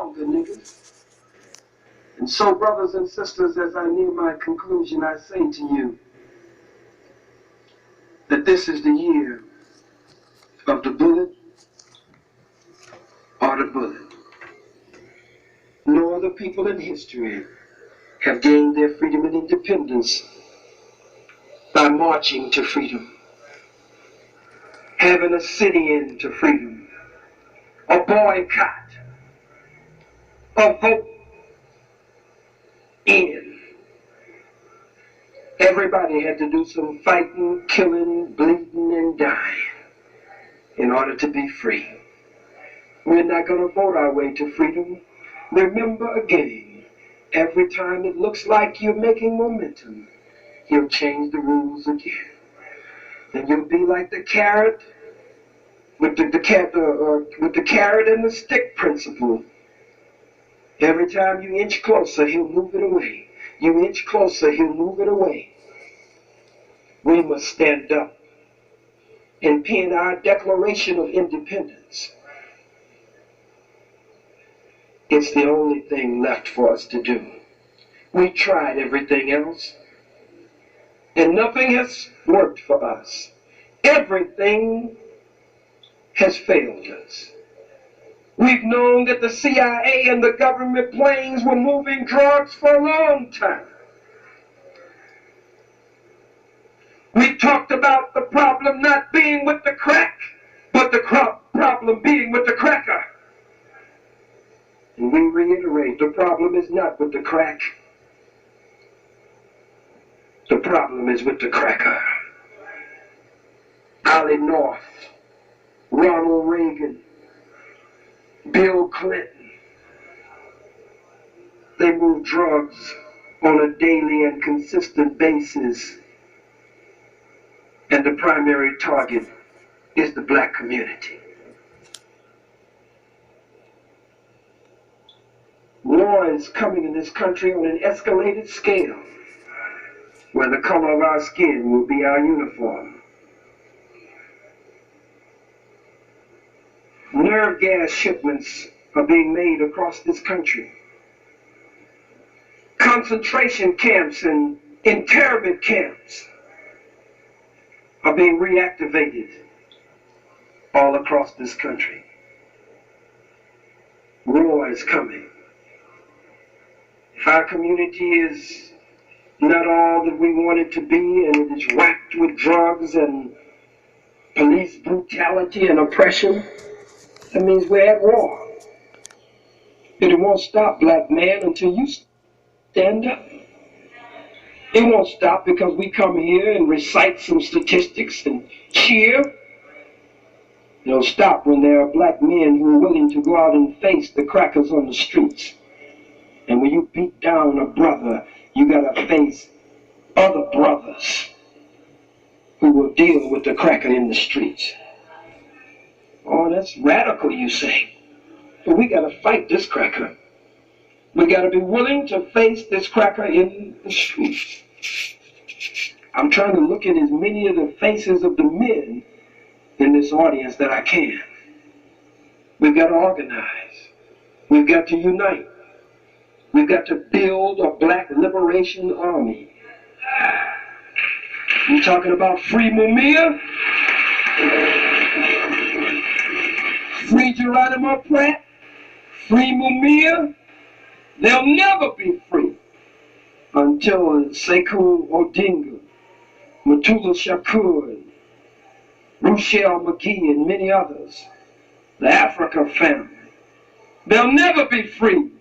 longer, niggas. And so, brothers and sisters, as I near my conclusion, I say to you that this is the year of the bullet or the bullet. No other people in history have gained their freedom and independence by marching to freedom, having a sit-in to freedom, a boycott, a vote in. Everybody had to do some fighting, killing, bleeding, and dying in order to be free. We're not going to vote our way to freedom. Remember again, every time it looks like you're making momentum, you'll change the rules again. And you'll be like the carrot with the carrot and the stick principle. Every time you inch closer, he'll move it away. You inch closer, he'll move it away. We must stand up and pen our Declaration of Independence. It's the only thing left for us to do. We tried everything else, and nothing has worked for us. Everything has failed us. We've known that the CIA and the government planes were moving drugs for a long time. We talked about the problem not being with the crack, but the problem being with the cracker. And we reiterate, the problem is not with the crack. The problem is with the cracker. Ollie North, Ronald Reagan, Bill Clinton. They move drugs on a daily and consistent basis. And the primary target is the black community. War is coming in this country on an escalated scale, where the color of our skin will be our uniform. Nerve gas shipments are being made across this country. Concentration camps and internment camps are being reactivated all across this country. War is coming. If our community is not all that we want it to be, and it is whacked with drugs and police brutality and oppression, that means we're at war. It won't stop, black man, until you stand up. It won't stop because we come here and recite some statistics and cheer. It'll stop when there are black men who are willing to go out and face the crackers on the streets. And when you beat down a brother, you gotta face other brothers who will deal with the cracker in the streets. Oh, that's radical, you say. But we gotta fight this cracker. We gotta be willing to face this cracker in the streets. I'm trying to look at as many of the faces of the men in this audience that I can. We've got to organize. We've got to unite. We've got to build a black liberation army. You talking about free Mumia? Free Geronimo Pratt? Free Mumia? They'll never be free until Sekou Odinga, Mutulu Shakur, Rochelle McGee, and many others, the Africa family. They'll never be free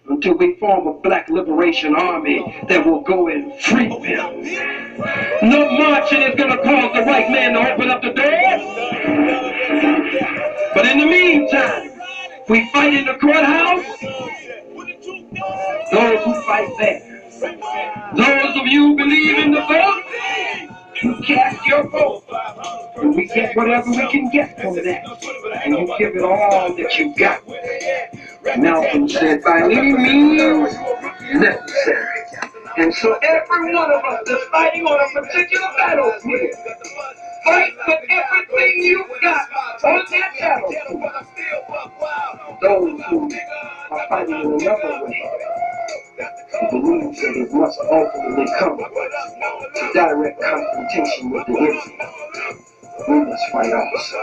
until we form a black liberation army that will go and free them. No marching is going to cause the white man to open up the door. But in the meantime, we fight in the courthouse. Those who fight there. Those of you who believe in the vote, you cast your vote. And we get whatever we can get from that. And you give it all that you got. Malcolm said, by any means necessary. And so every one of us is fighting on a particular battlefield Fight with everything you've got on that battlefield. Those who are fighting in another way who believe that it must ultimately come to direct confrontation with the enemy. We must fight also.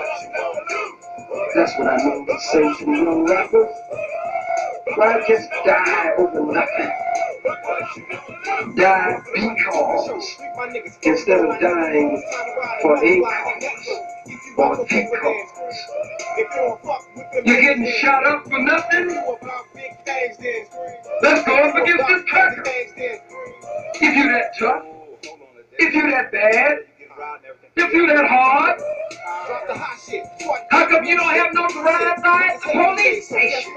That's what I mean to say to the young rappers. Why just die over nothing? Die because instead of dying for a cause or the cause. You're getting shot up for nothing? Let's go up against this cracker. If you that tough, if you that bad, if you that hard, how come you don't have no drive-by at the police station?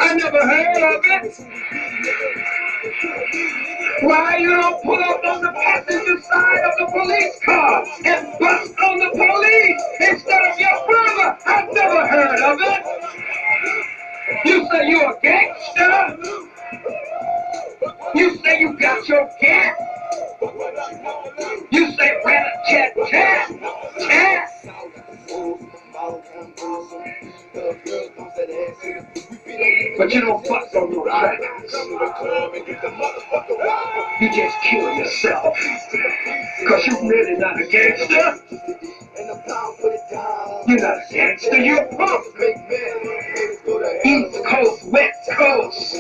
I never heard of it. Why you don't pull up on the passenger side of the police car and bust on the police instead of your brother? I've never heard of it. You say you a gangster? You say you got your cat? You say rat-a-tat-tat-tat? But you don't bust on your crackers. You just kill yourself. Cause you're really not a gangster. You're not a gangster, you're a punk. East Coast, West Coast.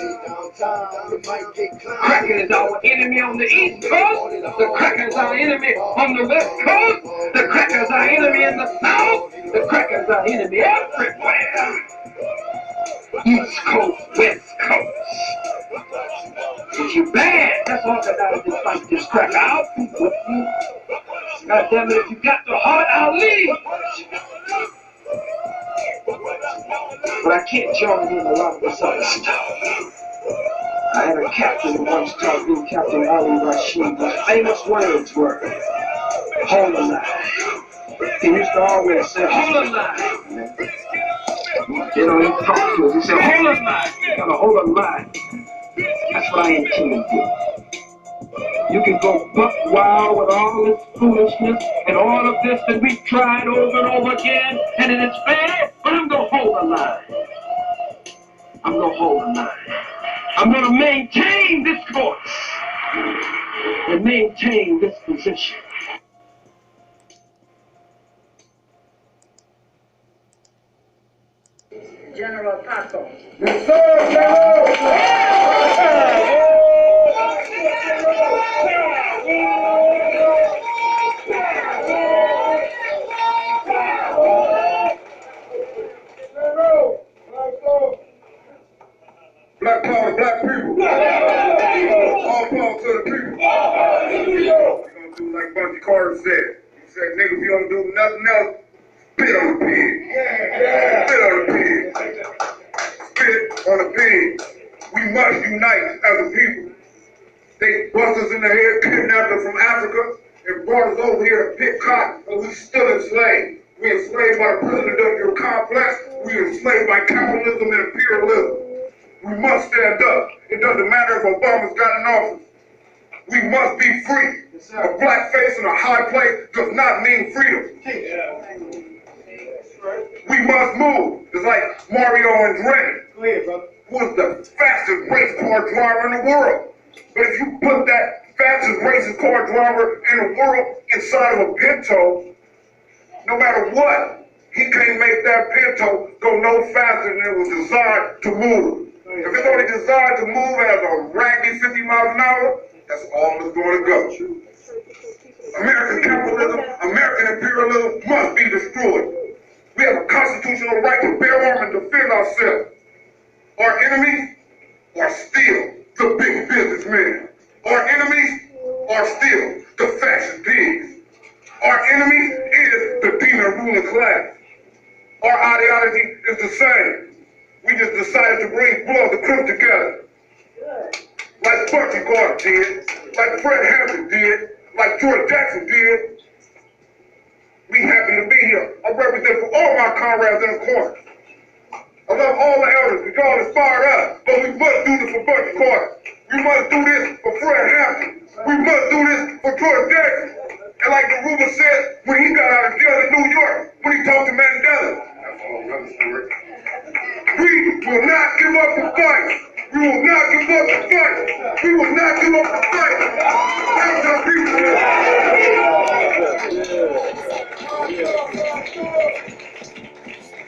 Cracker is our enemy on the East Coast. The cracker is our enemy on the West Coast. The cracker is our enemy in the South. The cracker is our enemy everywhere. East Coast, West Coast. If you bad, that's all that I just fight this cracker. I'll be with you. God damn it, if you got the heart, I'll leave. But I can't join in a lot of this other stuff. I had a captain who once taught me, Captain Ali Rashid, his famous words were, hold the line. He used to always say, hold the line. You know, he talked to us, he said, hold the line. You gotta hold the line. That's what I intend to do. You can go buck wild with all this foolishness and all of this that we've tried over and over again, and it is fair, but I'm gonna hold the line. I'm gonna hold the line. I'm gonna maintain this course and maintain this position. General Tato. Yes, sir, Black power, black people. All power to the people. We're gonna do like Bungie Carter said. He said, nigga, if you don't do nothing else, spit on the pig. Spit on the pig. Spit on the pig. We must unite as a people. They bust us in the head, kidnapped us from Africa, and brought us over here to pick cotton, but we still enslaved. We enslaved by the prison-industrial complex. We enslaved by capitalism and imperialism. We must stand up. It doesn't matter if Obama's got in office. We must be free. A black face in a high place does not mean freedom. We must move. It's like Mario Andretti, who was the fastest race car driver in the world. But if you put that fastest racing car driver in the world inside of a Pinto, no matter what, he can't make that Pinto go no faster than it was designed to move. If it's only designed to move at a raggedy 50 miles an hour, that's all it's going to go. American capitalism, American imperialism must be destroyed. We have a constitutional right to bear arms and defend ourselves. Our enemies are still the big businessmen. Our enemies are still the fascist pigs. Our enemy is the demon ruling class. Our ideology is the same. We just decided to bring blood the Crips together. Like Bungie Carter did, like Fred Hampton did, like George Jackson did. We happen to be here. I represent for all my comrades in the corner. I love all the elders, because y'all inspired us, but we must do this for Bungie Carter. We must do this for Fred Hampton. We must do this for George Jackson. And like the Ruber said when he got out of jail in New York, when he talked to Mandela. That's a whole other story. We will not give up the fight. We will not give up the fight. We will not give up the fight. That's our people.